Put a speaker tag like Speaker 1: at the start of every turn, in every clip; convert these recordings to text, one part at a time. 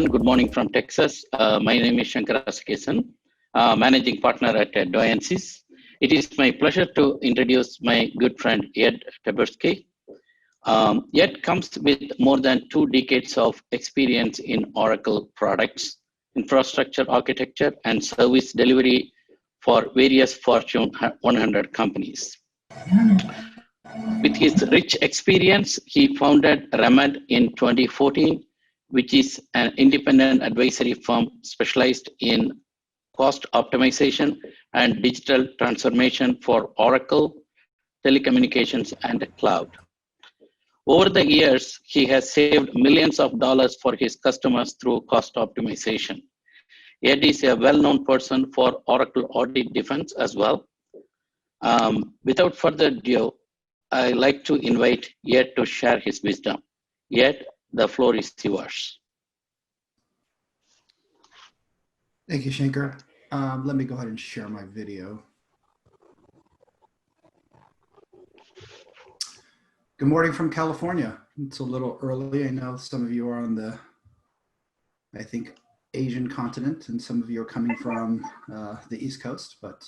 Speaker 1: everyone. Good morning from Texas. My name is Shankar Askesan, managing partner at Doyensis. It is my pleasure to introduce my good friend Ed Taberski. Ed comes with more than 2 decades of experience in Oracle products, infrastructure architecture, and service delivery for various Fortune 100 companies. With his rich experience, he founded Remend in 2014, which is an independent advisory firm specialized in cost optimization and digital transformation for Oracle, telecommunications, and cloud. Over the years, he has saved millions of dollars for his customers through cost optimization. Ed is a well-known person for Oracle audit defense as well. Without further ado, I like to invite Ed to share his wisdom. Ed, the floor is yours.
Speaker 2: Thank you, Shankar. Let me go ahead and share my video. Good morning from California. It's a little early. I know some of you are on the, I think, Asian continent, and some of you are coming from the East Coast, but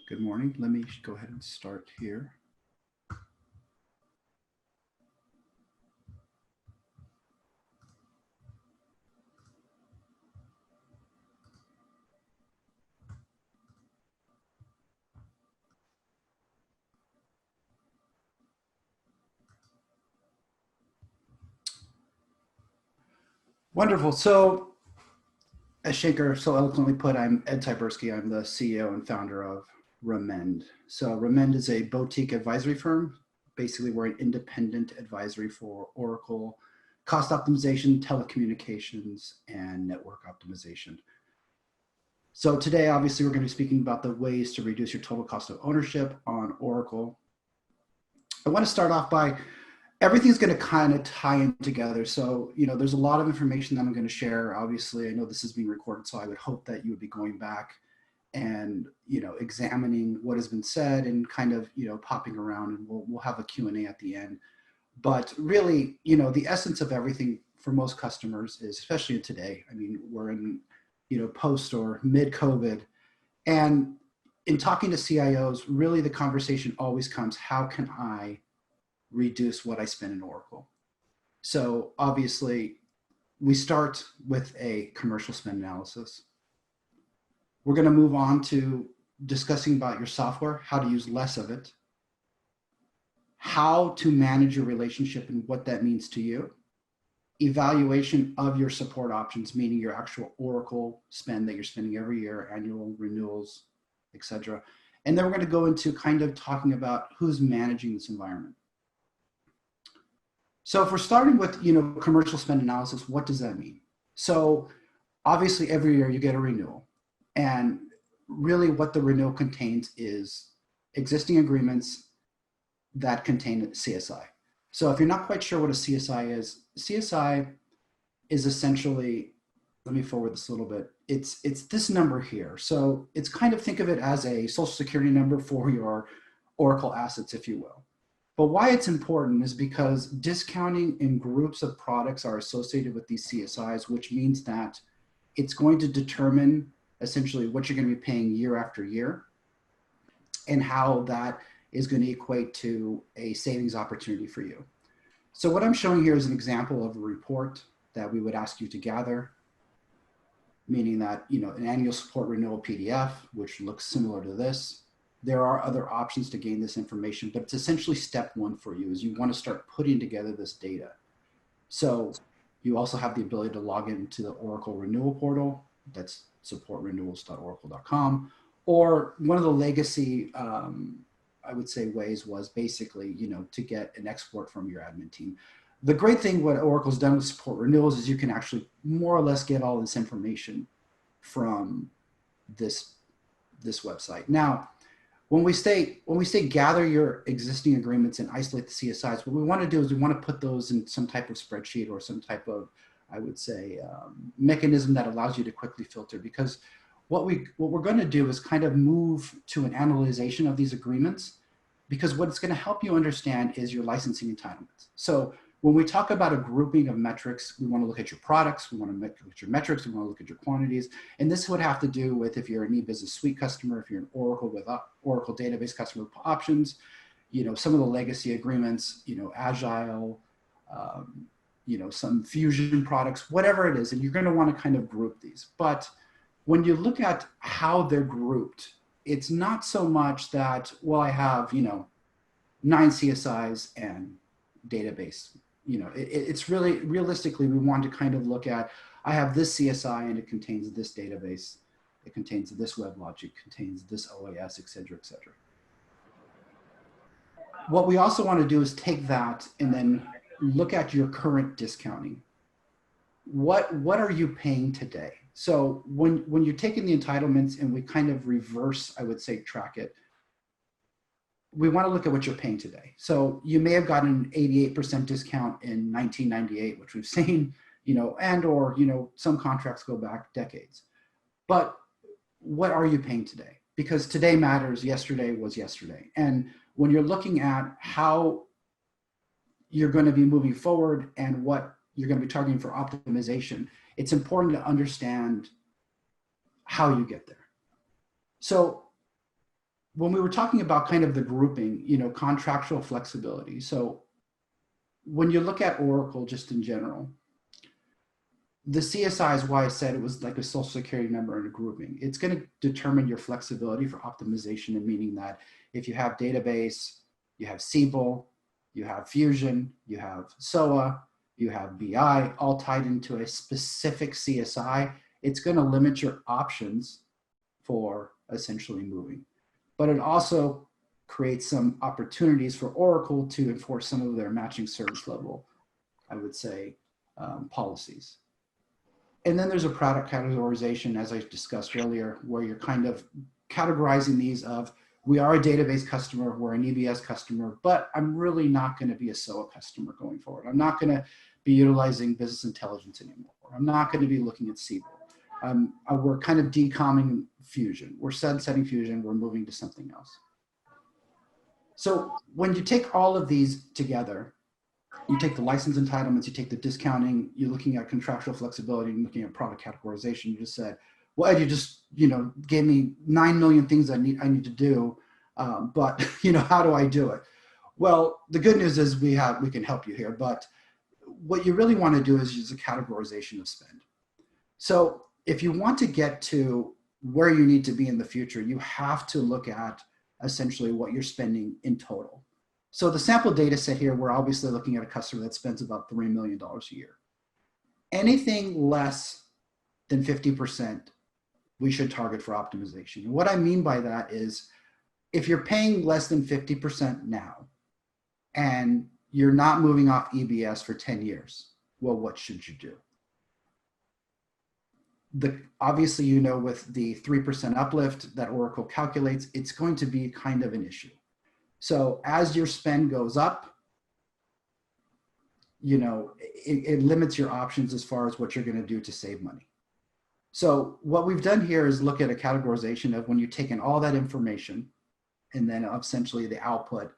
Speaker 2: good morning. Let me go ahead and start here. Wonderful. So, as Shankar so eloquently put, I'm Ed Taberski. I'm the CEO and founder of Remend. So Remend is a boutique advisory firm. Basically, we're an independent advisory for Oracle, cost optimization, telecommunications, and network optimization. So today, obviously, we're going to be speaking about the ways to reduce your total cost of ownership on Oracle. I want to start off by everything's going to kind of tie in together. So, there's a lot of information that I'm going to share. Obviously, I know this is being recorded, so I would hope that you would be going back and, examining what has been said and kind of, popping around, and we'll have a Q&A at the end. But really, the essence of everything for most customers is, especially today, I mean, we're in, post or mid-COVID, and in talking to CIOs, really the conversation always comes, how can I reduce what I spend in Oracle? So obviously, we start with a commercial spend analysis. We're going to move on to discussing about your software, how to use less of it, how to manage your relationship and what that means to you, evaluation of your support options, meaning your actual Oracle spend that you're spending every year, annual renewals, etc. And then we're going to go into kind of talking about who's managing this environment. So if we're starting with, commercial spend analysis, what does that mean? So obviously every year you get a renewal, and really what the renewal contains is existing agreements that contain CSI. So if you're not quite sure what a CSI is essentially, let me forward this a little bit. It's this number here. So it's kind of, think of it as a social security number for your Oracle assets, if you will. But why it's important is because discounting in groups of products are associated with these CSIs, which means that it's going to determine essentially what you're going to be paying year after year and how that is going to equate to a savings opportunity for you. So what I'm showing here is an example of a report that we would ask you to gather, meaning that, an annual support renewal PDF, which looks similar to this. There are other options to gain this information, but it's essentially step one for you, is you want to start putting together this data. So you also have the ability to log into the Oracle renewal portal. That's supportrenewals.oracle.com. Or one of the legacy, I would say, ways was basically, to get an export from your admin team. The great thing what Oracle's done with support renewals is you can actually more or less get all this information from this website. Now, when we say gather your existing agreements and isolate the CSIs, what we want to do is we want to put those in some type of spreadsheet or some type of, I would say, mechanism that allows you to quickly filter. Because what we're going to do is kind of move to an analyzation of these agreements, because what it's going to help you understand is your licensing entitlements. So When we talk about a grouping of metrics, we want to look at your products, we want to look at your metrics, we want to look at your quantities. And this would have to do with if you're an e-business suite customer, if you're an Oracle with Oracle database customer options, some of the legacy agreements, Agile, some Fusion products, whatever it is, and you're going to want to kind of group these. But when you look at how they're grouped, it's not so much that, well, I have, 9 CSIs and database. It's really, realistically, we want to kind of look at, I have this CSI and it contains this database, it contains this WebLogic, contains this OAS, et cetera, et cetera. What we also want to do is take that and then look at your current discounting. What are you paying today? So when you're taking the entitlements and we kind of reverse, I would say, track it, we want to look at what you're paying today. So you may have gotten an 88% discount in 1998, which we've seen, and or, some contracts go back decades. But what are you paying today? Because today matters, yesterday was yesterday. And when you're looking at how you're going to be moving forward and what you're going to be targeting for optimization, it's important to understand how you get there. So when we were talking about kind of the grouping, contractual flexibility. So when you look at Oracle just in general, the CSI is why I said it was like a social security number and a grouping. It's going to determine your flexibility for optimization, and meaning that if you have database, you have SQL, you have Fusion, you have SOA, you have BI, all tied into a specific CSI, it's going to limit your options for essentially moving. But it also creates some opportunities for Oracle to enforce some of their matching service level, I would say, policies. And then there's a product categorization, as I discussed earlier, where you're kind of categorizing these of, we are a database customer, we're an EBS customer, but I'm really not going to be a SOA customer going forward. I'm not going to be utilizing business intelligence anymore. I'm not going to be looking at SQL. We're kind of decomming Fusion. We're sunsetting Fusion, we're moving to something else. So when you take all of these together, you take the license entitlements, you take the discounting, you're looking at contractual flexibility, and looking at product categorization. You just said, well, Ed, you just, gave me 9 million things I need to do, but how do I do it? Well, the good news is we can help you here, but what you really want to do is use a categorization of spend. So if you want to get to where you need to be in the future, you have to look at essentially what you're spending in total. So the sample data set here, we're obviously looking at a customer that spends about $3 million a year. Anything less than 50%, we should target for optimization. And what I mean by that is, if you're paying less than 50% now, and you're not moving off EBS for 10 years, well, what should you do? Obviously, with the 3% uplift that Oracle calculates, it's going to be kind of an issue. So as your spend goes up, it limits your options as far as what you're going to do to save money. So what we've done here is look at a categorization of when you take in all that information, and then essentially the output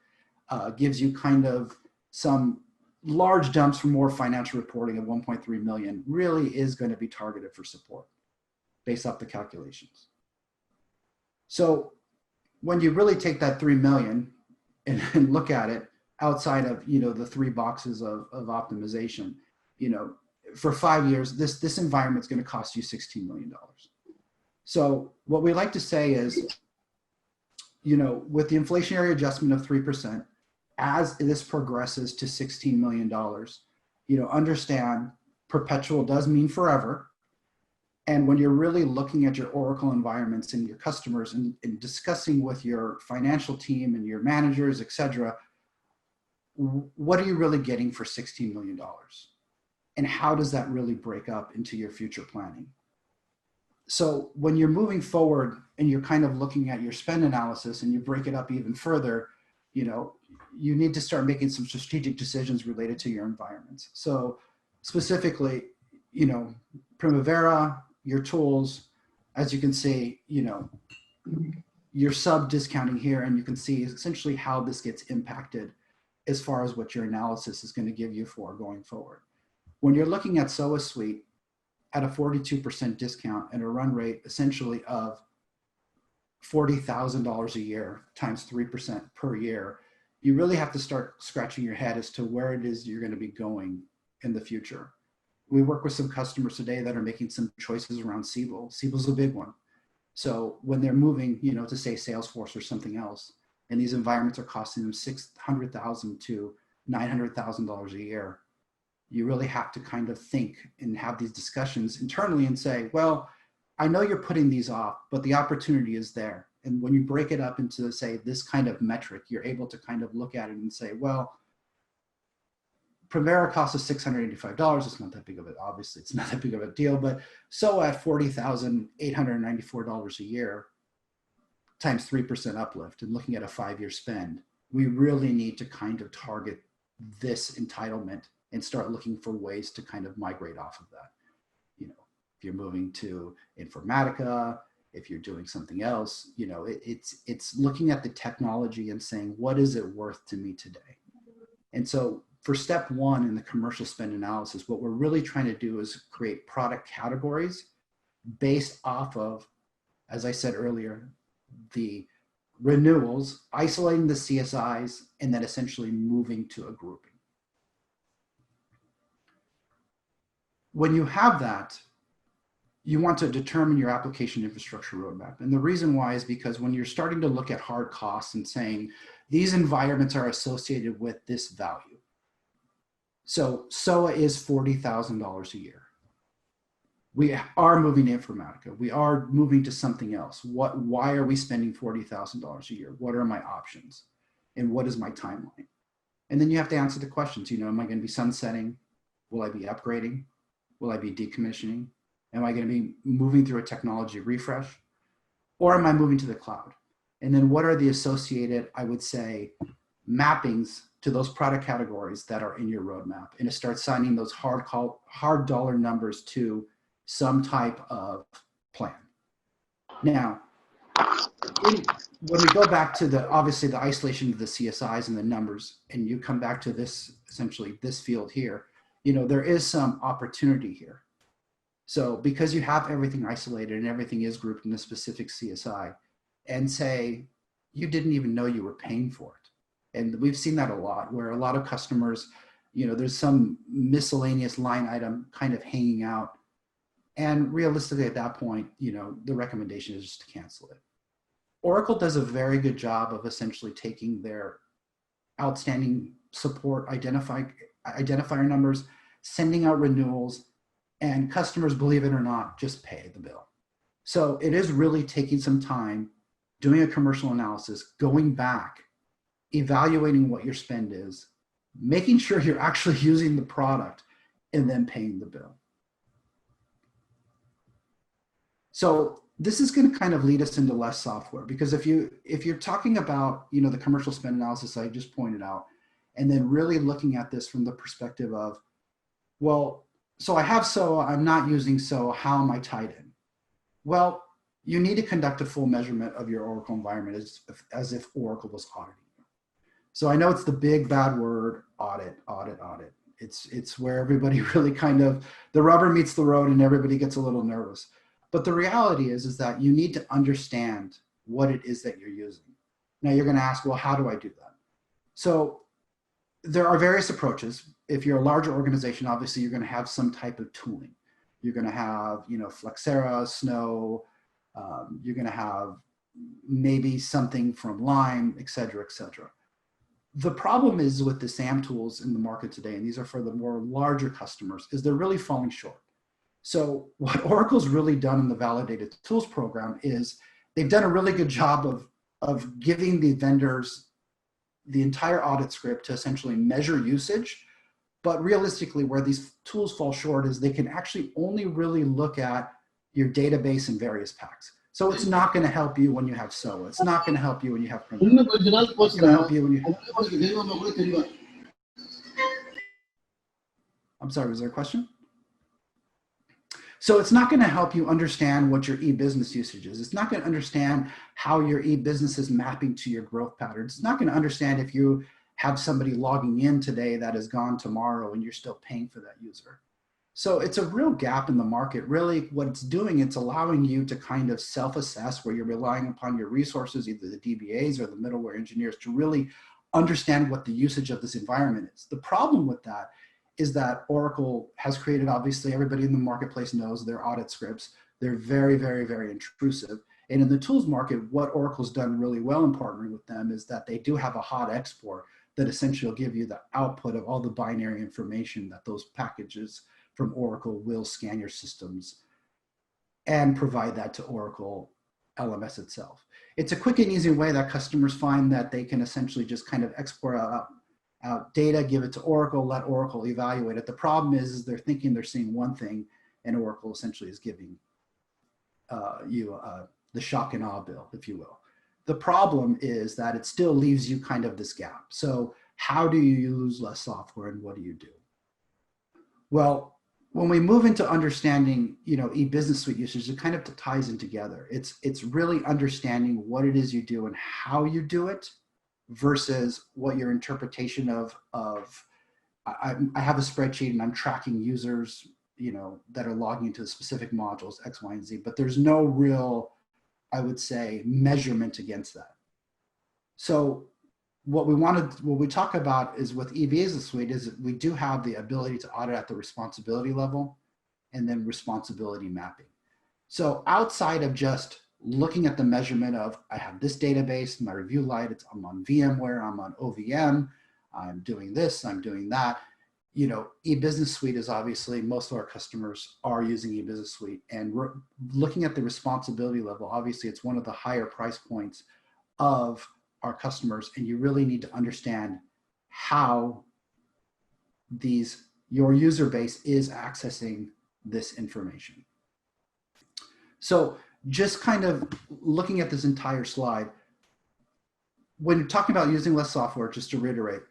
Speaker 2: gives you kind of some large dumps for more financial reporting of 1.3 million really is going to be targeted for support based off the calculations. So when you really take that 3 million and look at it outside of, the 3 boxes of optimization, for 5 years, this environment's going to cost you $16 million. So what we like to say is, with the inflationary adjustment of 3%, as this progresses to $16 million, understand perpetual does mean forever. And when you're really looking at your Oracle environments and your customers and discussing with your financial team and your managers, et cetera, what are you really getting for $16 million? And how does that really break up into your future planning? So when you're moving forward and you're kind of looking at your spend analysis and you break it up even further, you need to start making some strategic decisions related to your environments. So specifically, Primavera, your tools, as you can see, your sub discounting here, and you can see essentially how this gets impacted as far as what your analysis is going to give you for going forward. When you're looking at SOA Suite at a 42% discount and a run rate essentially of $40,000 a year times 3% per year, you really have to start scratching your head as to where it is you're going to be going in the future. We work with some customers today that are making some choices around Siebel. Siebel's a big one. So when they're moving, to say Salesforce or something else, and these environments are costing them $600,000 to $900,000 a year, you really have to kind of think and have these discussions internally and say, well, I know you're putting these off, but the opportunity is there. And when you break it up into, say, this kind of metric, you're able to kind of look at it and say, well, Primavera costs us $685. It's not that big of it. Obviously, it's not that big of a deal. But so at $40,894 a year times 3% uplift and looking at a 5-year spend, we really need to kind of target this entitlement and start looking for ways to kind of migrate off of that. If you're moving to Informatica, if you're doing something else, it's looking at the technology and saying, what is it worth to me today? And so for step one in the commercial spend analysis, what we're really trying to do is create product categories based off of, as I said earlier, the renewals, isolating the CSIs, and then essentially moving to a grouping. When you have that, you want to determine your application infrastructure roadmap. And the reason why is because when you're starting to look at hard costs and saying, these environments are associated with this value. So SOA is $40,000 a year. We are moving to Informatica. We are moving to something else. Why are we spending $40,000 a year? What are my options? And what is my timeline? And then you have to answer the questions, am I going to be sunsetting? Will I be upgrading? Will I be decommissioning? Am I going to be moving through a technology refresh? Or am I moving to the cloud? And then what are the associated, I would say, mappings to those product categories that are in your roadmap? And to start signing those hard dollar numbers to some type of plan. Now, when we go back to obviously the isolation of the CSIs and the numbers, and you come back to this, essentially this field here, there is some opportunity here. So because you have everything isolated and everything is grouped in a specific CSI, and say you didn't even know you were paying for it. And we've seen that a lot, where a lot of customers, there's some miscellaneous line item kind of hanging out. And realistically at that point, the recommendation is just to cancel it. Oracle does a very good job of essentially taking their outstanding support identifier numbers, sending out renewals, and customers, believe it or not, just pay the bill. So it is really taking some time, doing a commercial analysis, going back, evaluating what your spend is, making sure you're actually using the product, and then paying the bill. So this is going to kind of lead us into less software, because if you're talking about the commercial spend analysis I just pointed out, and then really looking at this from the perspective of, well, so I have SOA, I'm not using SOA, how am I tied in? Well, you need to conduct a full measurement of your Oracle environment as if Oracle was auditing you. So I know it's the big bad word, audit. It's where everybody really kind of, the rubber meets the road and everybody gets a little nervous. But the reality is that you need to understand what it is that you're using. Now you're going to ask, well, how do I do that? So there are various approaches. If you're a larger organization, obviously you're going to have some type of tooling. You're going to have, Flexera, Snow. You're going to have maybe something from Lime, et cetera, et cetera. The problem is with the SAM tools in the market today, and these are for the more larger customers, is they're really falling short. So what Oracle's really done in the Validated Tools program is they've done a really good job of giving the vendors the entire audit script to essentially measure usage. But realistically, where these tools fall short is they can actually only really look at your database and various packs. So it's not going to help you when you have SOA. It's not going to help you when you have Primavera. It's going to help you when you have... I'm sorry, was there a question? So it's not going to help you understand what your e-business usage is. It's not going to understand how your e-business is mapping to your growth patterns. It's not going to understand if you have somebody logging in today that is gone tomorrow and you're still paying for that user. So it's a real gap in the market. Really what it's doing, it's allowing you to kind of self-assess where you're relying upon your resources, either the DBAs or the middleware engineers, to really understand what the usage of this environment is. The problem with that is that Oracle has created, obviously everybody in the marketplace knows their audit scripts. They're very, very, very intrusive. And in the tools market, what Oracle's done really well in partnering with them is that they do have a hot export that essentially will give you the output of all the binary information that those packages from Oracle will scan your systems and provide that to Oracle LMS itself. It's a quick and easy way that customers find that they can essentially just kind of export out data, give it to Oracle, let Oracle evaluate it. The problem is they're thinking they're seeing one thing and Oracle essentially is giving you the shock and awe bill, if you will. The problem is that it still leaves you kind of this gap. So how do you use less software and what do you do? Well, when we move into understanding, e-business suite usage, it kind of ties in together. It's really understanding what it is you do and how you do it versus what your interpretation of I have a spreadsheet and I'm tracking users, that are logging into specific modules, X, Y, and Z, but there's no real, I would say, measurement against that. So what we talk about is with e-business suite is we do have the ability to audit at the responsibility level and then responsibility mapping. So outside of just looking at the measurement of, I have this database, my review light, I'm on VMware, I'm on OVM, I'm doing this, I'm doing that. E-business suite is obviously, most of our customers are using e-business suite, and we're looking at the responsibility level. Obviously, it's one of the higher price points of our customers, and you really need to understand how your user base is accessing this information. So just kind of looking at this entire slide, when you're talking about using less software, just to reiterate,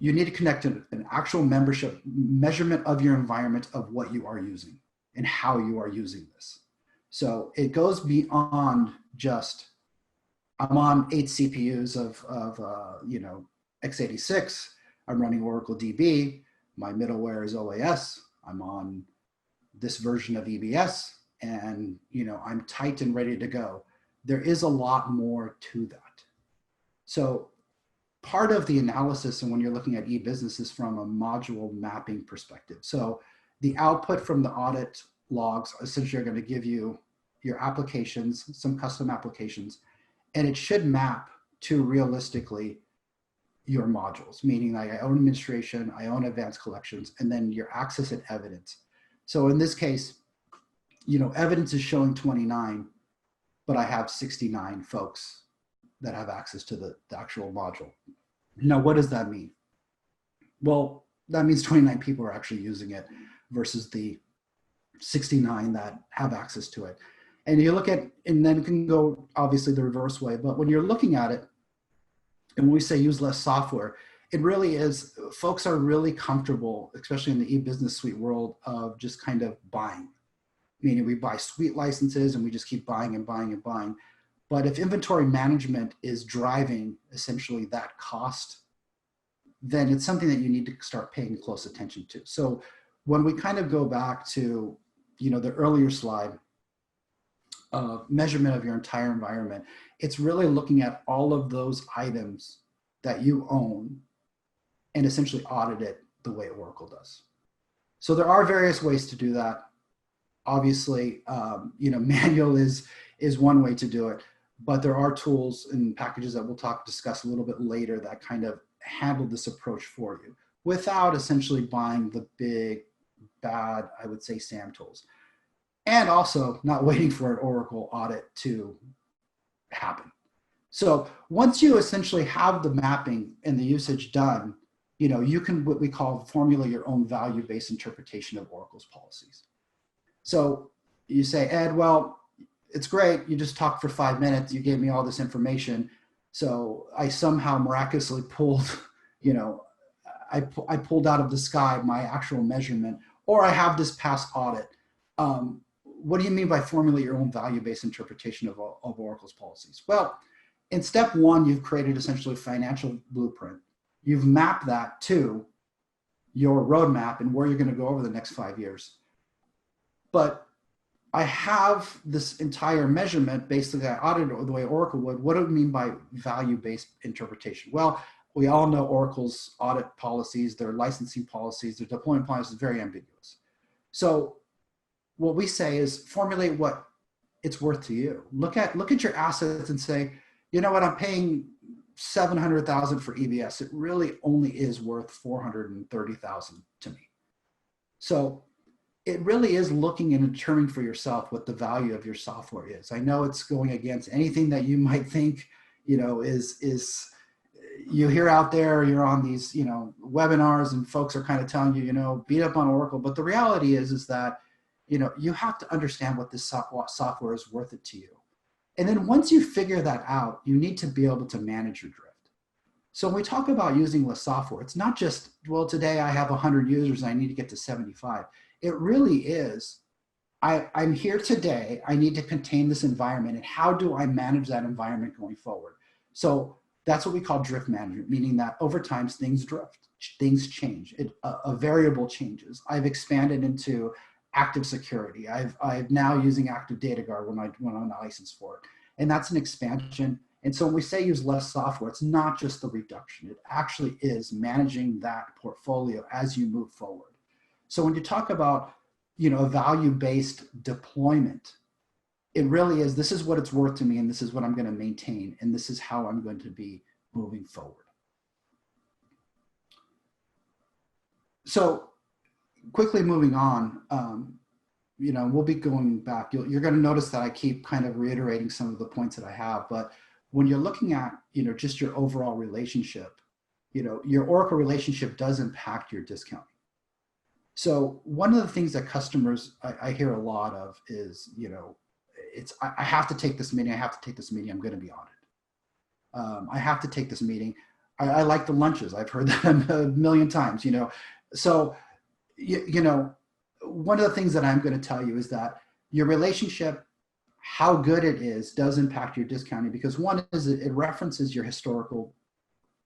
Speaker 2: you need to connect an actual membership measurement of your environment of what you are using and how you are using this. So it goes beyond just, I'm on 8 CPUs of x86, I'm running Oracle DB, my middleware is OAS, I'm on this version of EBS, and I'm tight and ready to go. There is a lot more to that. So part of the analysis, and when you're looking at e-business, is from a module mapping perspective. So the output from the audit logs essentially are going to give you your applications, some custom applications, and it should map to realistically your modules, meaning like I own administration, I own advanced collections, and then your access and evidence. So in this case, evidence is showing 29, but I have 69 folks that have access to the actual module. Now, what does that mean? Well, that means 29 people are actually using it versus the 69 that have access to it. And you look at, and then it can go obviously the reverse way, but when you're looking at it, and when we say use less software, it really is, folks are really comfortable, especially in the e-business suite world, of just kind of buying. Meaning we buy suite licenses and we just keep buying and buying and buying. But if inventory management is driving essentially that cost, then it's something that you need to start paying close attention to. So when we kind of go back to, the earlier slide, measurement of your entire environment, it's really looking at all of those items that you own and essentially audit it the way Oracle does. So there are various ways to do that. Obviously, manual is one way to do it, but there are tools and packages that we'll discuss a little bit later that kind of handle this approach for you without essentially buying the big, bad, I would say, SAM tools. And also not waiting for an Oracle audit to happen. So once you essentially have the mapping and the usage done, you can, what we call, formulate your own value-based interpretation of Oracle's policies. So you say, Ed, well, it's great. You just talked for 5 minutes. You gave me all this information. So I somehow miraculously pulled, I pulled out of the sky my actual measurement, or I have this past audit. What do you mean by formulate your own value-based interpretation of Oracle's policies? Well, in step one, you've created essentially a financial blueprint you've mapped that to your roadmap and where you're going to go over the next 5 years. But I have this entire measurement, basically I audited it the way Oracle would. What do we mean by value-based interpretation? Well, we all know Oracle's audit policies, their licensing policies, their deployment policies is very ambiguous. So what we say is formulate what it's worth to you. Look at your assets and say, you know what, I'm paying $700,000 for EBS. It really only is worth $430,000 to me. So it really is looking and determining for yourself what the value of your software is. I know it's going against anything that you might think, is you hear out there, you're on these, webinars and folks are kind of telling you, beat up on Oracle. But the reality is that, you have to understand what this software is worth it to you. And then once you figure that out, you need to be able to manage your drift. So when we talk about using less software, it's not just, well, today I have 100 users and I need to get to 75. It really is, I'm here today, I need to contain this environment, and how do I manage that environment going forward? So that's what we call drift management, meaning that over time things drift, things change, a variable changes. I've expanded into active security. I've now using Active Data Guard when I'm licensed for it. And that's an expansion. And so when we say use less software, it's not just the reduction. It actually is managing that portfolio as you move forward. So when you talk about, a value-based deployment, it really is, this is what it's worth to me, and this is what I'm going to maintain, and this is how I'm going to be moving forward. So quickly moving on, we'll be going back. You're going to notice that I keep kind of reiterating some of the points that I have, but when you're looking at, just your overall relationship, your Oracle relationship does impact your discounting. So one of the things that customers, I hear a lot of is, I have to take this meeting. I have to take this meeting. I'm going to be audited. I have to take this meeting. I like the lunches. I've heard that a million times, So, one of the things that I'm going to tell you is that your relationship, how good it is, does impact your discounting, because one is it references your historical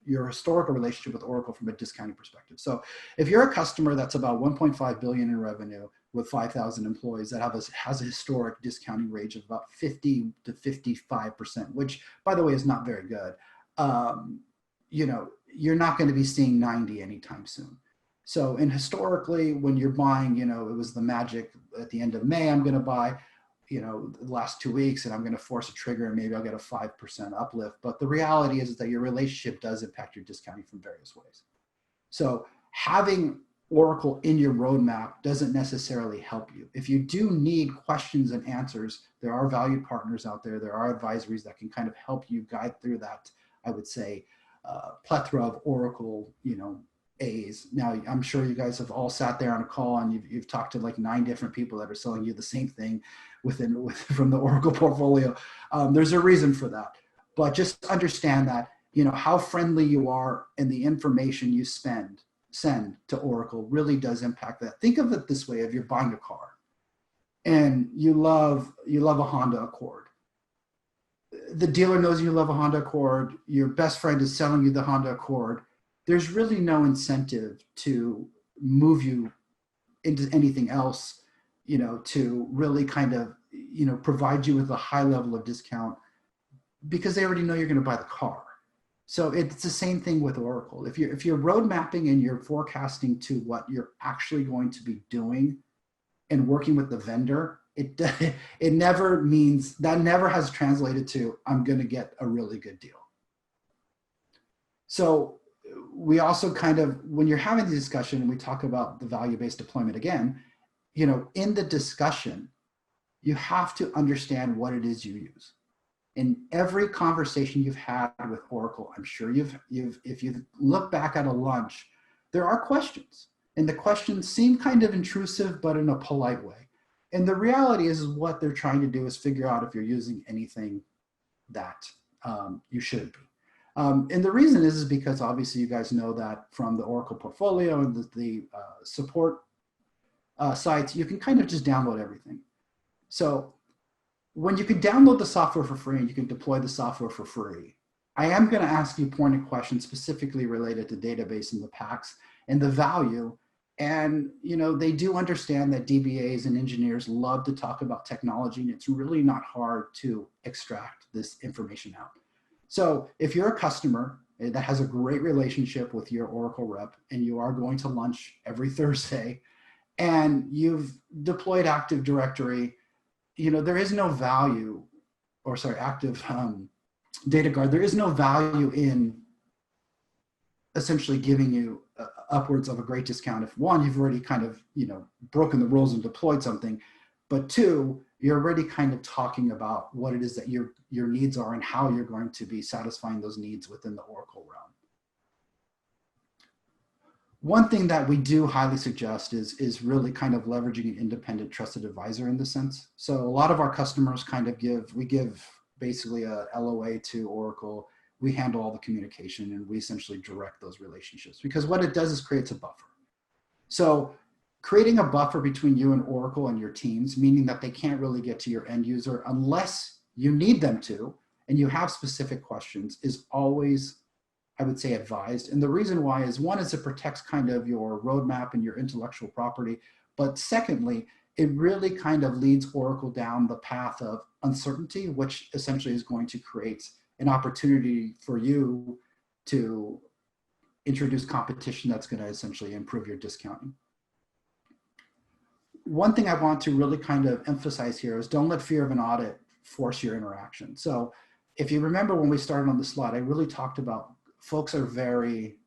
Speaker 2: relationship with Oracle from a discounting perspective. So if you're a customer that's about 1.5 billion in revenue with 5,000 employees that has a historic discounting range of about 50 to 55%, which by the way is not very good, you're not going to be seeing 90 anytime soon. So, and historically, when you're buying, it was the magic at the end of May, I'm going to buy, the last 2 weeks, and I'm going to force a trigger and maybe I'll get a 5% uplift. But the reality is that your relationship does impact your discounting from various ways. So having Oracle in your roadmap doesn't necessarily help you. If you do need questions and answers, there are valued partners out there. There are advisories that can kind of help you guide through that, I would say, plethora of Oracle, A's. Now, I'm sure you guys have all sat there on a call and you've talked to like 9 different people that are selling you the same thing from the Oracle portfolio. There's a reason for that, but just understand that, how friendly you are and the information you send to Oracle really does impact that. Think of it this way: if you're buying a car and you love a Honda Accord, the dealer knows you love a Honda Accord, your best friend is selling you the Honda Accord, there's really no incentive to move you into anything else, to really kind of, provide you with a high level of discount, because they already know you're going to buy the car. So it's the same thing with Oracle. If you're road mapping and you're forecasting to what you're actually going to be doing and working with the vendor, it never means, that never has translated to, I'm going to get a really good deal. So we also kind of, when you're having the discussion and we talk about the value-based deployment again, in the discussion, you have to understand what it is you use. In every conversation you've had with Oracle, I'm sure if you look back at a lunch, there are questions, and the questions seem kind of intrusive, but in a polite way. And the reality is what they're trying to do is figure out if you're using anything that you should be. And the reason is because obviously you guys know that from the Oracle portfolio and the support sites, you can kind of just download everything. So when you can download the software for free and you can deploy the software for free, I am going to ask you pointed questions specifically related to database and the packs and the value. And, you know, they do understand that DBAs and engineers love to talk about technology, and it's really not hard to extract this information out. So if you're a customer that has a great relationship with your Oracle rep and you are going to lunch every Thursday and you've deployed Active Directory, you know, there is no value, or sorry, Active Data Guard, there is no value in essentially giving you upwards of a great discount if one, you've already kind of, you know, broken the rules and deployed something, but two, you're already kind of talking about what it is that your needs are and how you're going to be satisfying those needs within the Oracle realm. One thing that we do highly suggest is really kind of leveraging an independent trusted advisor in this sense. So a lot of our customers kind of we give basically a LOA to Oracle. We handle all the communication and we essentially direct those relationships, because what it does is creates a buffer. So creating a buffer between you and Oracle and your teams, meaning that they can't really get to your end user unless you need them to, and you have specific questions, is always, I would say, advised. And the reason why is, one, is it protects kind of your roadmap and your intellectual property. But secondly, it really kind of leads Oracle down the path of uncertainty, which essentially is going to create an opportunity for you to introduce competition that's going to essentially improve your discounting. One thing I want to really kind of emphasize here is don't let fear of an audit force your interaction. So if you remember when we started on the slide, I really talked about folks are very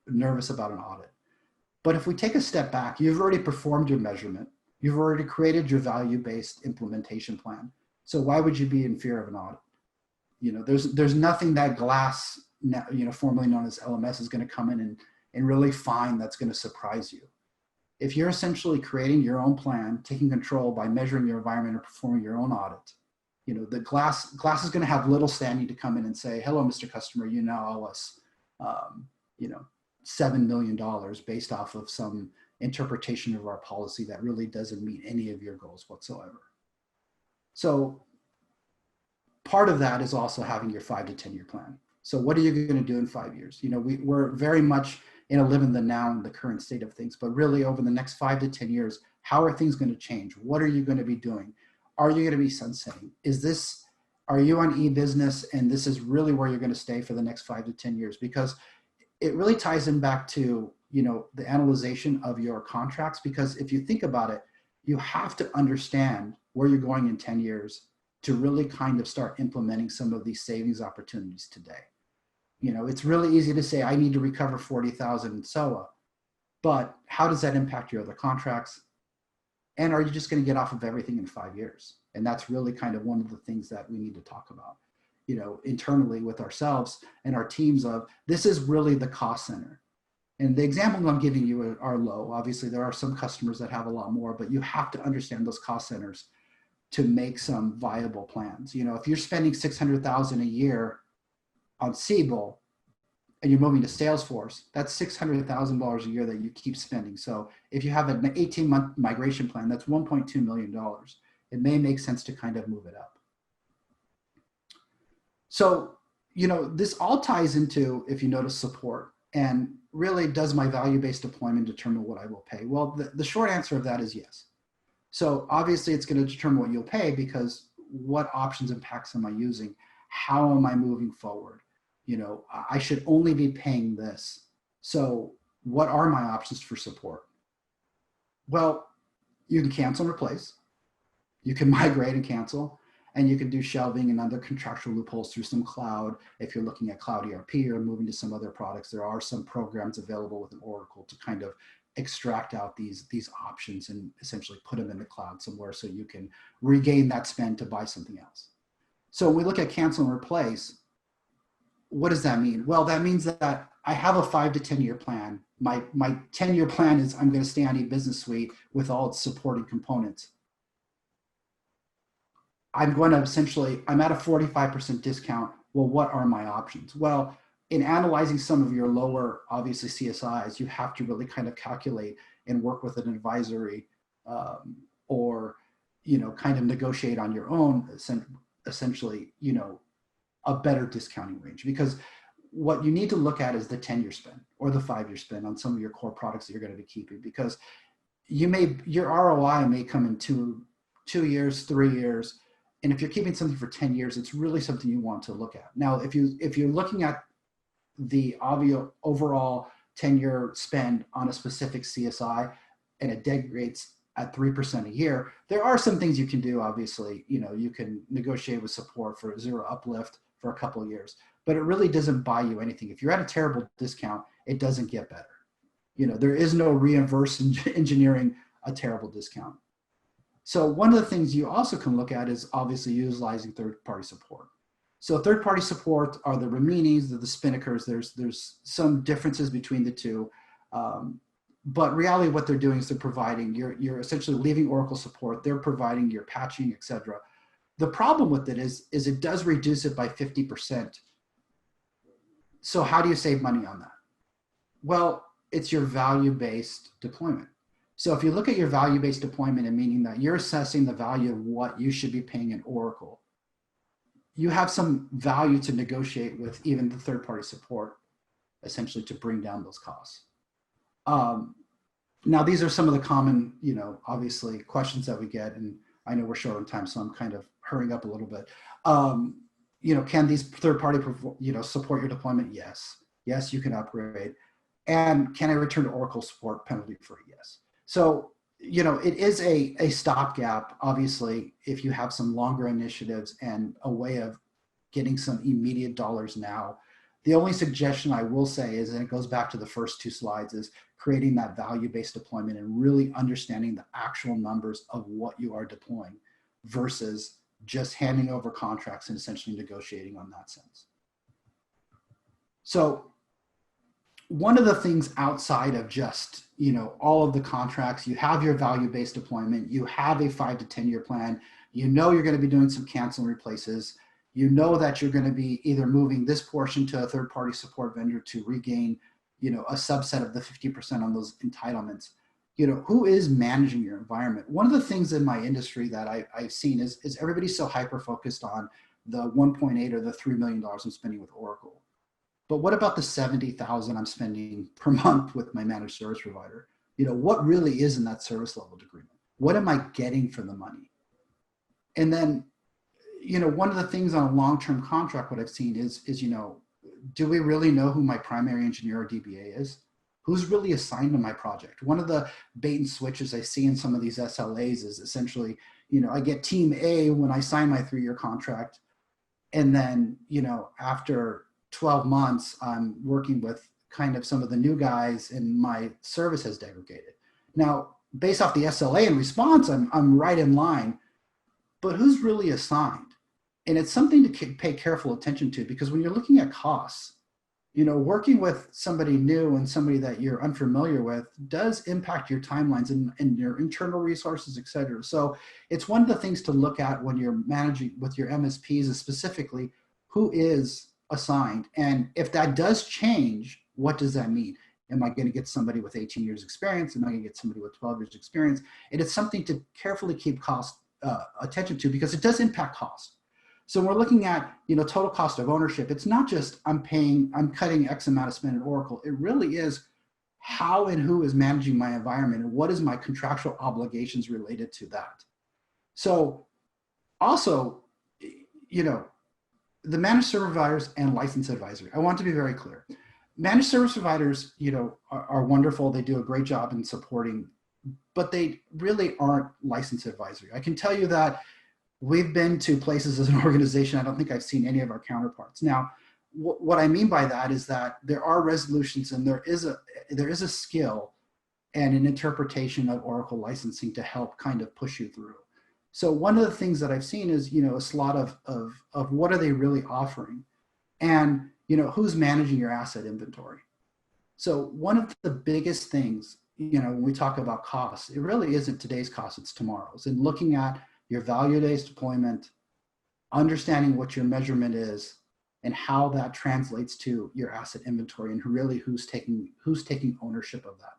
Speaker 2: nervous about an audit. But if we take a step back, you've already performed your measurement. You've already created your value-based implementation plan. So why would you be in fear of an audit? You know, there's nothing that Glass, you know, formerly known as LMS, is going to come in and really find that's going to surprise you. If you're essentially creating your own plan, taking control by measuring your environment or performing your own audit, you know, the Glass is going to have little standing to come in and say, hello, Mr. Customer, you now owe us, you know, $7 million based off of some interpretation of our policy that really doesn't meet any of your goals whatsoever. So part of that is also having your 5 to 10 year plan. So what are you going to do in 5 years? You know, we're very much in a live in the now in the current state of things, but really over the next 5 to 10 years, how are things going to change? What are you going to be doing? Are you going to be sunsetting? Are you on e-business and this is really where you're going to stay for the next 5 to 10 years? Because it really ties in back to, you know, the analyzation of your contracts, because if you think about it, you have to understand where you're going in 10 years to really kind of start implementing some of these savings opportunities today. You know, it's really easy to say, I need to recover 40,000 in SOA, but how does that impact your other contracts? And are you just going to get off of everything in 5 years? And that's really kind of one of the things that we need to talk about, you know, internally with ourselves and our teams of, this is really the cost center. And the example I'm giving you are low. Obviously, there are some customers that have a lot more, but you have to understand those cost centers to make some viable plans. You know, if you're spending $600,000 a year on Siebel and you're moving to Salesforce, that's $600,000 a year that you keep spending. So if you have an 18-month migration plan, that's $1.2 million. It may make sense to kind of move it up. So, you know, this all ties into, if you notice, support. And really, does my value-based deployment determine what I will pay? Well, the short answer of that is yes. So obviously it's going to determine what you'll pay, because what options and packs am I using? How am I moving forward? You know, I should only be paying this. So what are my options for support? Well, you can cancel and replace. You can migrate and cancel. And you can do shelving and other contractual loopholes through some cloud. If you're looking at cloud ERP or moving to some other products, there are some programs available within Oracle to kind of extract out these options and essentially put them in the cloud somewhere so you can regain that spend to buy something else. So when we look at cancel and replace, what does that mean? Well, that means that I have a 5 to 10 year plan. My 10-year plan is I'm going to stay on eBusiness Suite with all its supporting components. I'm going to essentially, I'm at a 45% discount. Well, what are my options? Well, in analyzing some of your lower, obviously CSIs, you have to really kind of calculate and work with an advisory or, you know, kind of negotiate on your own, essentially, you know, a better discounting range, because what you need to look at is the 10-year spend or the 5-year spend on some of your core products that you're going to be keeping, because your ROI may come in 2 years, 3 years. And if you're keeping something for 10 years, it's really something you want to look at. Now, if you're looking at the overall 10-year spend on a specific CSI and it degrades at 3% a year, there are some things you can do. Obviously, you can negotiate with support for 0 uplift for a couple of years, but it really doesn't buy you anything. If you're at a terrible discount, it doesn't get better. There is no reverse engineering a terrible discount. So one of the things you also can look at is obviously utilizing third-party support. So third-party support are the Reminis, the Spinnakers. There's some differences between the two. But reality, what they're doing is they're providing, you're essentially leaving Oracle support. They're providing your patching, et cetera. The problem with it is it does reduce it by 50%. So how do you save money on that? Well, it's your value-based deployment. So if you look at your value-based deployment, and meaning that you're assessing the value of what you should be paying in Oracle, you have some value to negotiate with even the third-party support, essentially to bring down those costs. Now, these are some of the common, obviously questions that we get, and I know we're short on time, so I'm kind of hurrying up a little bit. Can these third-party, support your deployment? Yes. Yes, you can upgrade. And can I return to Oracle support penalty-free? Yes. So, it is a stopgap, obviously, if you have some longer initiatives and a way of getting some immediate dollars now. The only suggestion I will say is, and it goes back to the first 2 slides, is creating that value-based deployment and really understanding the actual numbers of what you are deploying versus just handing over contracts and essentially negotiating on that sense. So one of the things outside of just, all of the contracts, you have your value-based deployment, you have a 5 to 10-year plan, you're going to be doing some cancel and replaces, that you're going to be either moving this portion to a third-party support vendor to regain, a subset of the 50% on those entitlements. Who is managing your environment? One of the things in my industry that I've seen is everybody's so hyper-focused on the 1.8 or the $3 million I'm spending with Oracle. But what about the 70,000 I'm spending per month with my managed service provider? What really is in that service level agreement? What am I getting for the money? And then, one of the things on a long-term contract, what I've seen is, do we really know who my primary engineer or DBA is? Who's really assigned to my project? One of the bait and switches I see in some of these SLAs is essentially, I get team A when I sign my 3-year contract. And then, after 12 months, I'm working with kind of some of the new guys and my service has degraded. Now, based off the SLA and response, I'm right in line, but who's really assigned? And it's something to pay careful attention to, because when you're looking at costs, working with somebody new and somebody that you're unfamiliar with does impact your timelines and your internal resources, et cetera. So it's one of the things to look at when you're managing with your MSPs is specifically who is assigned. And if that does change, what does that mean? Am I going to get somebody with 18 years experience? Am I going to get somebody with 12 years experience? And it's something to carefully keep attention to, because it does impact cost. So when we're looking at, total cost of ownership, it's not just I'm cutting X amount of spend in Oracle. It really is how and who is managing my environment and what is my contractual obligations related to that. So also, the managed service providers and license advisory, I want to be very clear. Managed service providers, are wonderful. They do a great job in supporting, but they really aren't license advisory. I can tell you that we've been to places as an organization, I don't think I've seen any of our counterparts. Now, what I mean by that is that there are resolutions and there is a skill and an interpretation of Oracle licensing to help kind of push you through. So one of the things that I've seen is, a slot of what are they really offering, and, who's managing your asset inventory. So one of the biggest things, when we talk about costs, it really isn't today's cost, it's tomorrow's. And looking at your value-based deployment, understanding what your measurement is and how that translates to your asset inventory, and really who's taking ownership of that.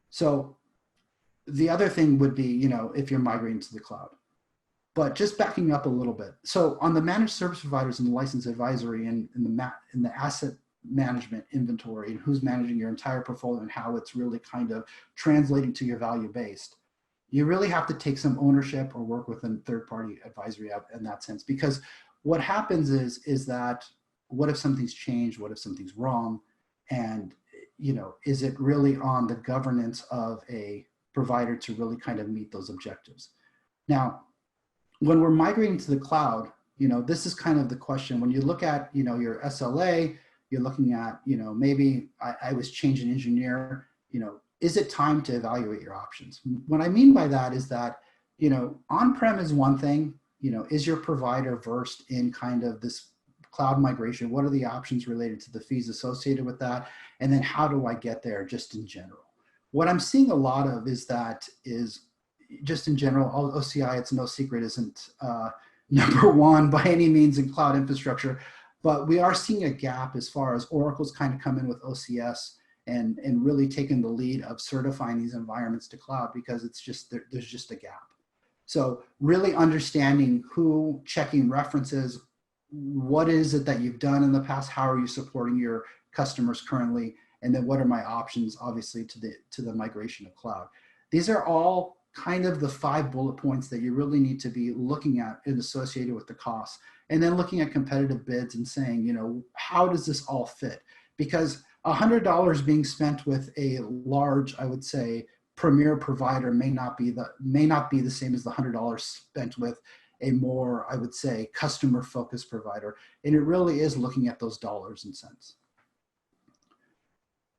Speaker 2: So the other thing would be, if you're migrating to the cloud. But just backing up a little bit. So on the managed service providers and the license advisory and in the asset management inventory and who's managing your entire portfolio and how it's really kind of translating to your value based, you really have to take some ownership or work with a third party advisory in that sense. Because what happens is that what if something's changed? What if something's wrong? And, is it really on the governance of a provider to really kind of meet those objectives? Now, when we're migrating to the cloud, this is kind of the question. When you look at, your SLA, you're looking at, maybe I was change an engineer, is it time to evaluate your options? What I mean by that is that, on-prem is one thing, is your provider versed in kind of this cloud migration? What are the options related to the fees associated with that? And then how do I get there just in general? What I'm seeing a lot of is just in general, OCI, it's no secret, isn't number one by any means in cloud infrastructure, but we are seeing a gap as far as Oracle's kind of come in with OCS and really taken the lead of certifying these environments to cloud, because it's just, there's just a gap. So really understanding who, checking references, what is it that you've done in the past, how are you supporting your customers currently, and then what are my options, obviously, to the migration of cloud. These are all kind of the 5 bullet points that you really need to be looking at and associated with the costs. And then looking at competitive bids and saying, how does this all fit? Because $100 being spent with a large, I would say, premier provider may not be the same as the $100 spent with a more, I would say, customer focused provider. And it really is looking at those dollars and cents.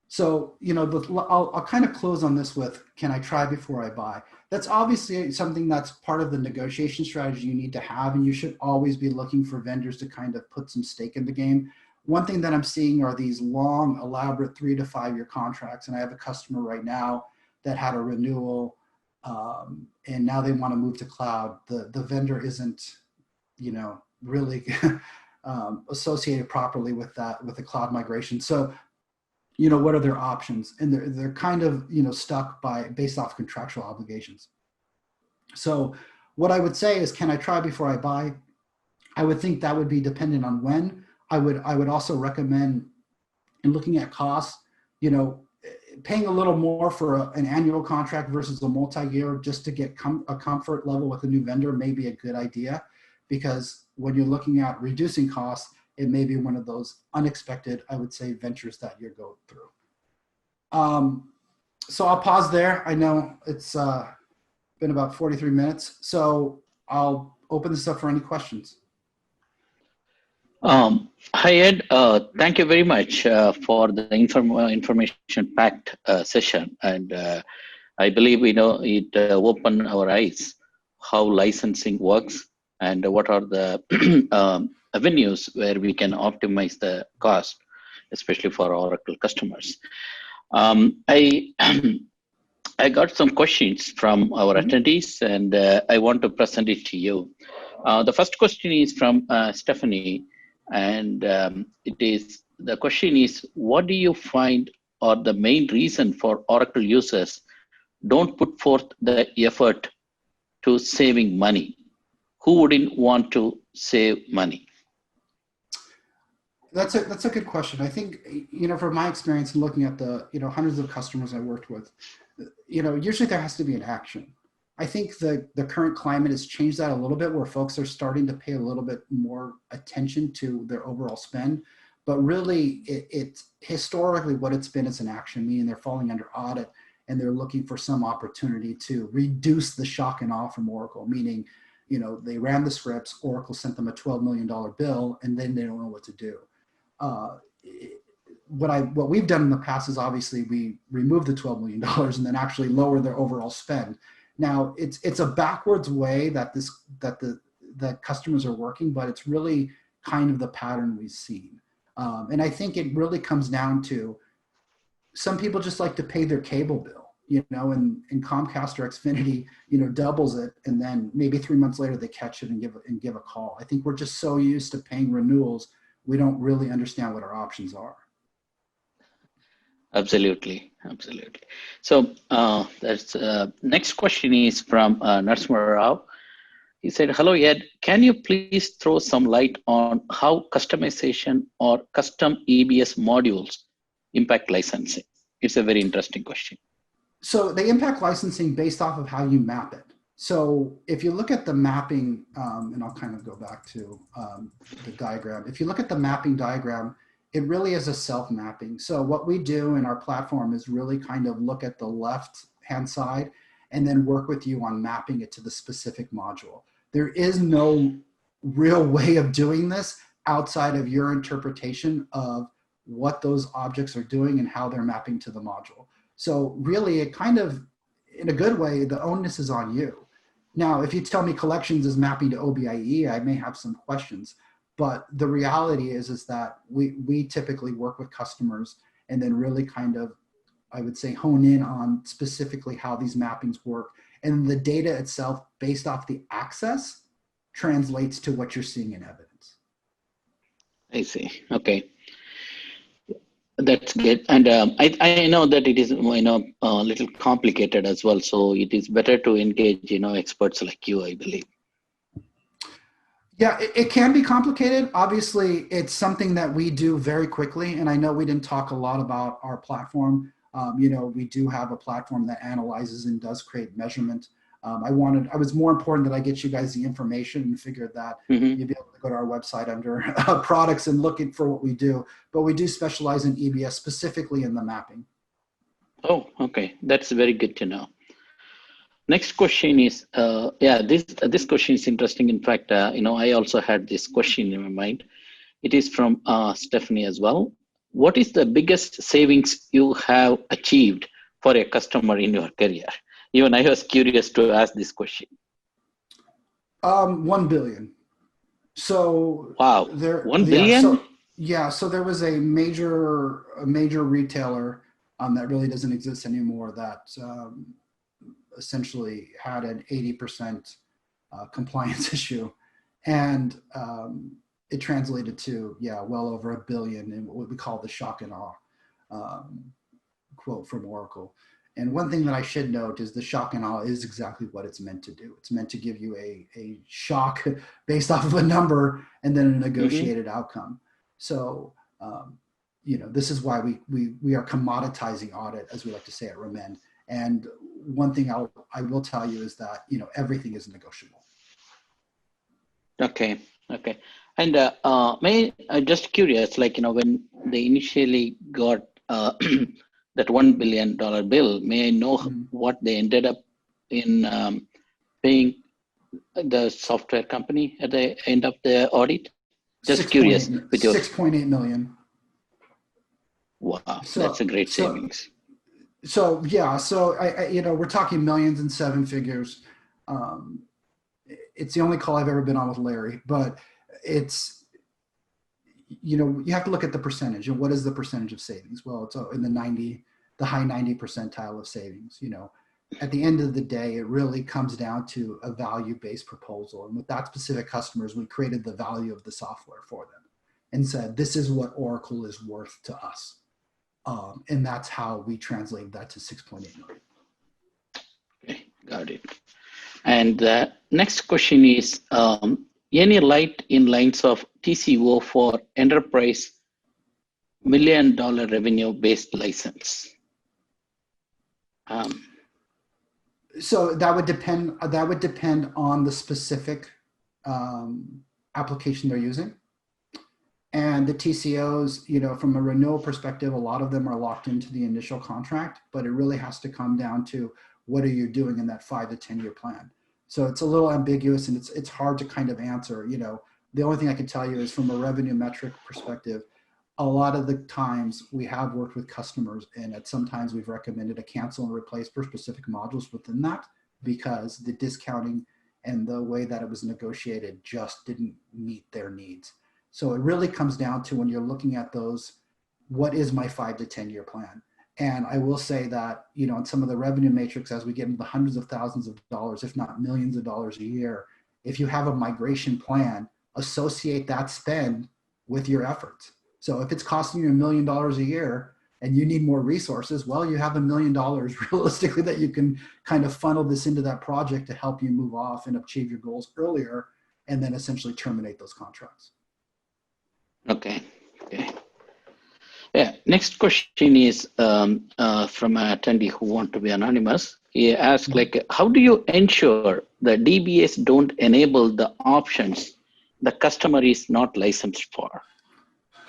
Speaker 2: So, I'll kind of close on this with, can I try before I buy? That's obviously something that's part of the negotiation strategy you need to have, and you should always be looking for vendors to kind of put some stake in the game. One thing that I'm seeing are these long, elaborate 3 to 5 year contracts, and I have a customer right now that had a renewal, and now they want to move to cloud. The vendor isn't, really associated properly with the cloud migration. So, what are their options? And they're kind of, stuck based off contractual obligations. So what I would say is, can I try before I buy? I would think that would be dependent on when. I would also recommend, in looking at costs, paying a little more for an annual contract versus a multi-year just to get a comfort level with a new vendor may be a good idea, because when you're looking at reducing costs, it may be one of those unexpected, I would say, ventures that you go through. So I'll pause there. I know it's been about 43 minutes, so I'll open this up for any questions.
Speaker 1: Hi, Ed. Thank you very much for the information-packed session. And I believe, it opened our eyes how licensing works and what are the avenues where we can optimize the cost, especially for Oracle customers. I got some questions from our attendees, and I want to present it to you. The first question is from Stephanie, and the question is, what do you find are the main reason for Oracle users don't put forth the effort to saving money? Who wouldn't want to save money?
Speaker 2: That's a good question. I think, from my experience in looking at the, hundreds of customers I worked with, usually there has to be an action. I think the current climate has changed that a little bit, where folks are starting to pay a little bit more attention to their overall spend. But really, it's historically what it's been is an action, meaning they're falling under audit and they're looking for some opportunity to reduce the shock and awe from Oracle, meaning, they ran the scripts, Oracle sent them a $12 million bill, and then they don't know what to do. What we've done in the past is, obviously we removed the $12 million and then actually lower their overall spend. Now it's a backwards way that the customers are working, but it's really kind of the pattern we've seen. And I think it really comes down to, some people just like to pay their cable bill, and Comcast or Xfinity, doubles it, and then maybe 3 months later they catch it and give a call. I think we're just so used to paying renewals, we don't really understand what our options are.
Speaker 1: Absolutely. So that's next question is from Narasimha Rao. He said, "Hello, Ed. Can you please throw some light on how customization or custom EBS modules impact licensing?" It's a very interesting question.
Speaker 2: So they impact licensing based off of how you map it. So if you look at the mapping, and I'll kind of go back to the diagram. If you look at the mapping diagram, it really is a self-mapping. So what we do in our platform is really kind of look at the left-hand side and then work with you on mapping it to the specific module. There is no real way of doing this outside of your interpretation of what those objects are doing and how they're mapping to the module. So really, it kind of, in a good way, the onus is on you. Now, if you tell me collections is mapping to OBIE, I may have some questions. But the reality is that we typically work with customers and then really kind of, I would say, hone in on specifically how these mappings work. And the data itself, based off the access, translates to what you're seeing in evidence.
Speaker 1: I see. Okay. That's good. And I know that it is, a little complicated as well. So it is better to engage, experts like you, I believe.
Speaker 2: Yeah, it can be complicated. Obviously, it's something that we do very quickly. And I know we didn't talk a lot about our platform. We do have a platform that analyzes and does create measurement. I was more important that I get you guys the information and figured that you'd be able to go to our website under products and looking for what we do. But we do specialize in EBS, specifically in the mapping.
Speaker 1: Oh, okay. That's very good to know. Next question is, this question is interesting. In fact, I also had this question in my mind. It is from Stephanie as well. What is the biggest savings you have achieved for a customer in your career? Even I was curious to ask this question.
Speaker 2: 1 billion. So
Speaker 1: wow, 1 billion?
Speaker 2: So there was a major retailer that really doesn't exist anymore that essentially had an 80% compliance issue, and it translated to well over $1 billion in what we call the shock and awe quote from Oracle. And one thing that I should note is the shock and awe is exactly what it's meant to do. It's meant to give you a shock based off of a number and then a negotiated outcome. So this is why we are commoditizing audit, as we like to say at Remend. And one thing I will tell you is that everything is negotiable.
Speaker 1: Okay. And just curious, when they initially got that $1 billion bill, may I know what they ended up in paying the software company at the end of the audit? Just curious.
Speaker 2: 6.8 million.
Speaker 1: Wow, that's a great savings.
Speaker 2: So we're talking millions and seven figures. It's the only call I've ever been on with Larry, but it's, you have to look at the percentage. And what is the percentage of savings? Well, it's in the high 90 percentile of savings. At the end of the day, it really comes down to a value-based proposal. And with that specific customers, we created the value of the software for them and said, this is what Oracle is worth to us. And that's how we translated that to 6.8 million.
Speaker 1: Okay, got it. And the next question is, any light in lines of TCO for enterprise $1 million revenue-based license?
Speaker 2: So that would depend on the specific application they're using. And the TCOs, from a renewal perspective, a lot of them are locked into the initial contract, but it really has to come down to what are you doing in that 5 to 10 year plan. So it's a little ambiguous and it's hard to kind of answer. The only thing I can tell you is from a revenue metric perspective, a lot of the times we have worked with customers and at sometimes we've recommended a cancel and replace for specific modules within that because the discounting and the way that it was negotiated just didn't meet their needs. So it really comes down to when you're looking at those, what is my 5 to 10 year plan? And I will say that, in some of the revenue matrix, as we get into the hundreds of thousands of dollars, if not millions of dollars a year, if you have a migration plan, associate that spend with your efforts. So if it's costing you $1 million a year, and you need more resources, well, you have $1 million realistically that you can kind of funnel this into that project to help you move off and achieve your goals earlier, and then essentially terminate those contracts.
Speaker 1: Okay. Okay. Yeah. Next question is from an attendee who want to be anonymous. He asked, like, how do you ensure the DBAs don't enable the options the customer is not licensed for?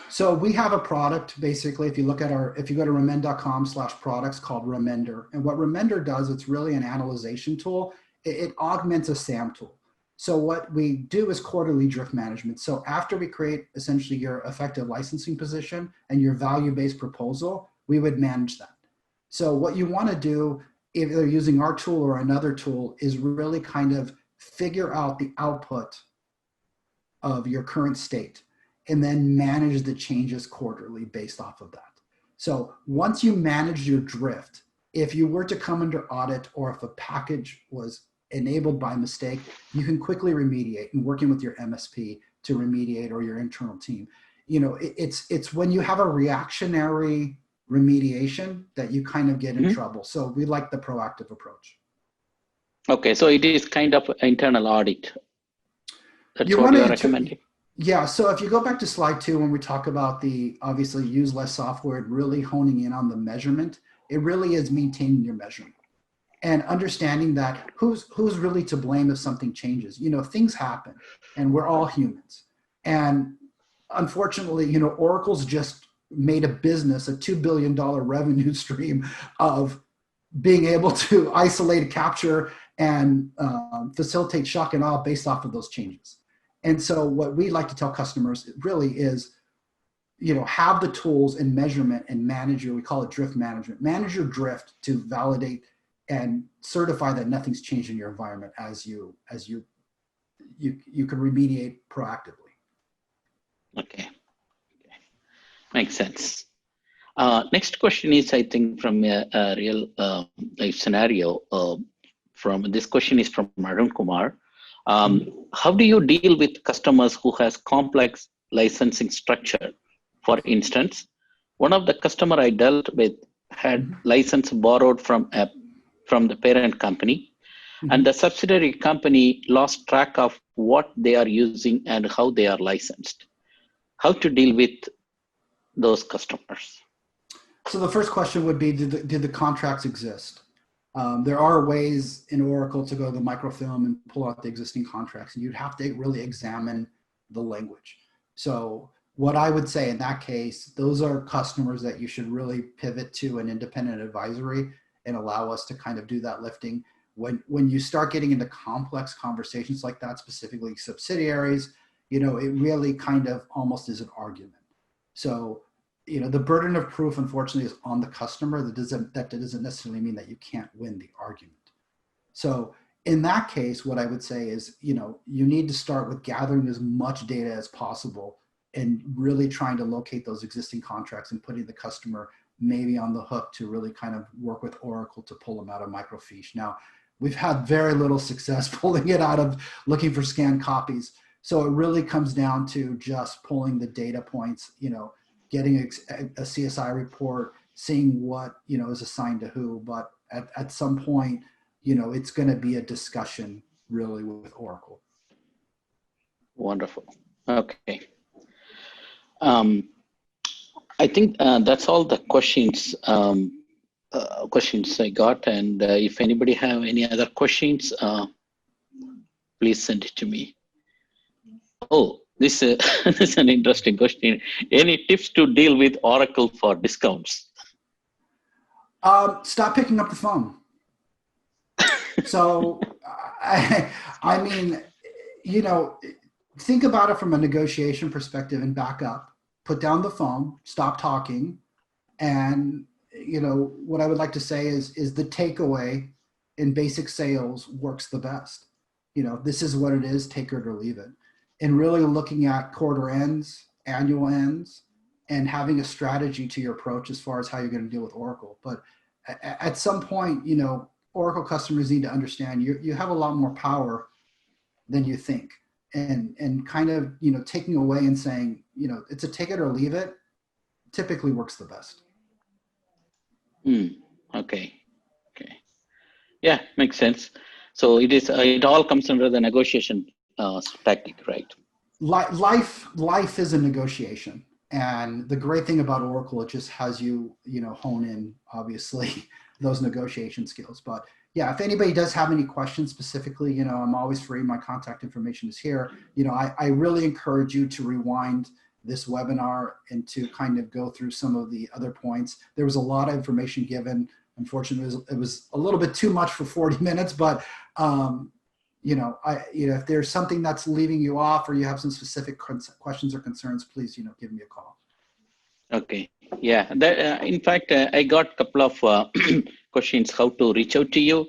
Speaker 2: So we have a product, basically, if you look at if you go to remend.com/products, called Remender. And what Remender does, it's really an analyzation tool. It augments a SAM tool. So what we do is quarterly drift management. So after we create essentially your effective licensing position and your value-based proposal, we would manage that. So what you want to do, if they're using our tool or another tool, is really kind of figure out the output of your current state, and then manage the changes quarterly based off of that. So once you manage your drift, if you were to come under audit or if a package was enabled by mistake, you can quickly remediate, and working with your MSP to remediate, or your internal team. You know, it's when you have a reactionary remediation that you kind of get in trouble. So we like the proactive approach.
Speaker 1: Okay, so it is kind of internal audit. That's what you're recommending.
Speaker 2: Yeah, so if you go back to slide 2, when we talk about the obviously use less software, really honing in on the measurement, it really is maintaining your measurement and understanding that who's really to blame if something changes. You know, things happen, and we're all humans. And unfortunately, you know, Oracle's just made a business, a $2 billion revenue stream of being able to isolate, capture, and facilitate shock and awe based off of those changes. And so what we like to tell customers really is, you know, have the tools and measurement and manage your, we call it drift management, manage your drift to validate and certify that nothing's changed in your environment as you can remediate proactively.
Speaker 1: Okay. Makes sense. Next question is, I think, from a real life scenario. This question is from Arun Kumar. How do you deal with customers who has complex licensing structure? For instance, one of the customer I dealt with had license borrowed from the parent company, and the subsidiary company lost track of what they are using and how they are licensed. How to deal with those customers?
Speaker 2: So the first question would be, did the contracts exist? There are ways in Oracle to go to the microfilm and pull out the existing contracts, and you'd have to really examine the language. So what I would say in that case, those are customers that you should really pivot to an independent advisory and allow us to kind of do that lifting. When you start getting into complex conversations like that, specifically subsidiaries, you know, it really kind of almost is an argument. So, you know, the burden of proof, unfortunately, is on the customer. That doesn't necessarily mean that you can't win the argument. So in that case, what I would say is, you know, you need to start with gathering as much data as possible and really trying to locate those existing contracts and putting the customer maybe on the hook to really kind of work with Oracle to pull them out of microfiche. Now, we've had very little success pulling it out of looking for scanned copies. So it really comes down to just pulling the data points, you know, getting a CSI report, seeing what, you know, is assigned to who. But at some point, you know, it's going to be a discussion really with Oracle.
Speaker 1: Wonderful. Okay. I think that's all the questions I got. And if anybody have any other questions, please send it to me. Oh, this is an interesting question. Any tips to deal with Oracle for discounts?
Speaker 2: Stop picking up the phone. So, I mean, you know, think about it from a negotiation perspective and back up. Put down the phone, stop talking, and, you know, what I would like to say is the takeaway in basic sales works the best. You know, this is what it is, take it or leave it. And really looking at quarter ends, annual ends, and having a strategy to your approach as far as how you're going to deal with Oracle. But at some point, you know, Oracle customers need to understand you have a lot more power than you think. And kind of, you know, taking away and saying, you know, it's a take it or leave it, typically works the best.
Speaker 1: Hmm. Okay. Okay. Yeah, makes sense. So it all comes under the negotiation tactic, right?
Speaker 2: Life is a negotiation, and the great thing about Oracle, it just has you, hone in, obviously, those negotiation skills. But yeah, if anybody does have any questions specifically, I'm always free. My contact information is here. I really encourage you to rewind this webinar and to kind of go through some of the other points. There was a lot of information given. Unfortunately, it was a little bit too much for 40 minutes, but if there's something that's leaving you off or you have some specific questions or concerns, please, give me a call.
Speaker 1: Okay. Yeah. In fact, I got a couple of questions how to reach out to you.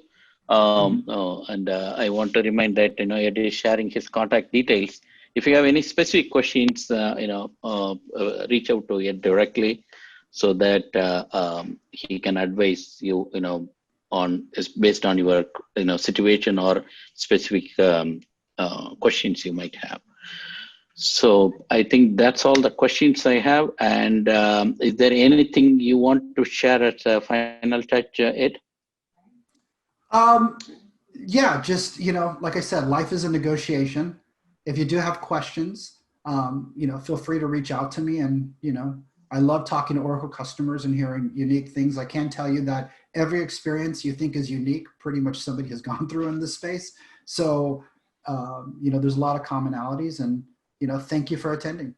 Speaker 1: And I want to remind that, Ed is sharing his contact details. If you have any specific questions, reach out to Ed directly so that he can advise you, based on your, situation or specific questions you might have. So I think that's all the questions I have. And is there anything you want to share as a final touch, Ed?
Speaker 2: Yeah, just, like I said, life is a negotiation. If you do have questions, feel free to reach out to me. And, I love talking to Oracle customers and hearing unique things. I can tell you that every experience you think is unique, pretty much somebody has gone through in this space. So, there's a lot of commonalities, and, thank you for attending.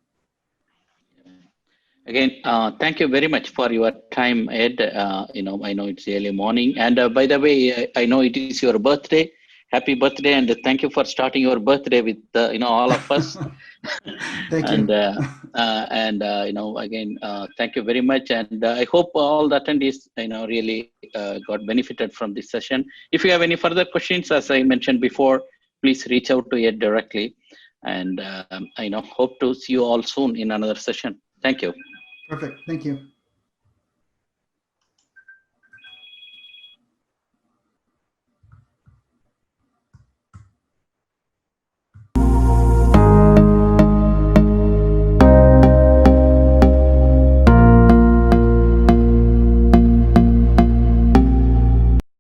Speaker 1: Again, thank you very much for your time, Ed. I know it's early morning. And by the way, I know it is your birthday. Happy birthday, and thank you for starting your birthday with all of us.
Speaker 2: Thank
Speaker 1: and
Speaker 2: you.
Speaker 1: again, thank you very much. And I hope all the attendees really got benefited from this session. If you have any further questions, as I mentioned before, please reach out to Ed directly. And hope to see you all soon in another session. Thank you.
Speaker 2: Perfect. Thank you.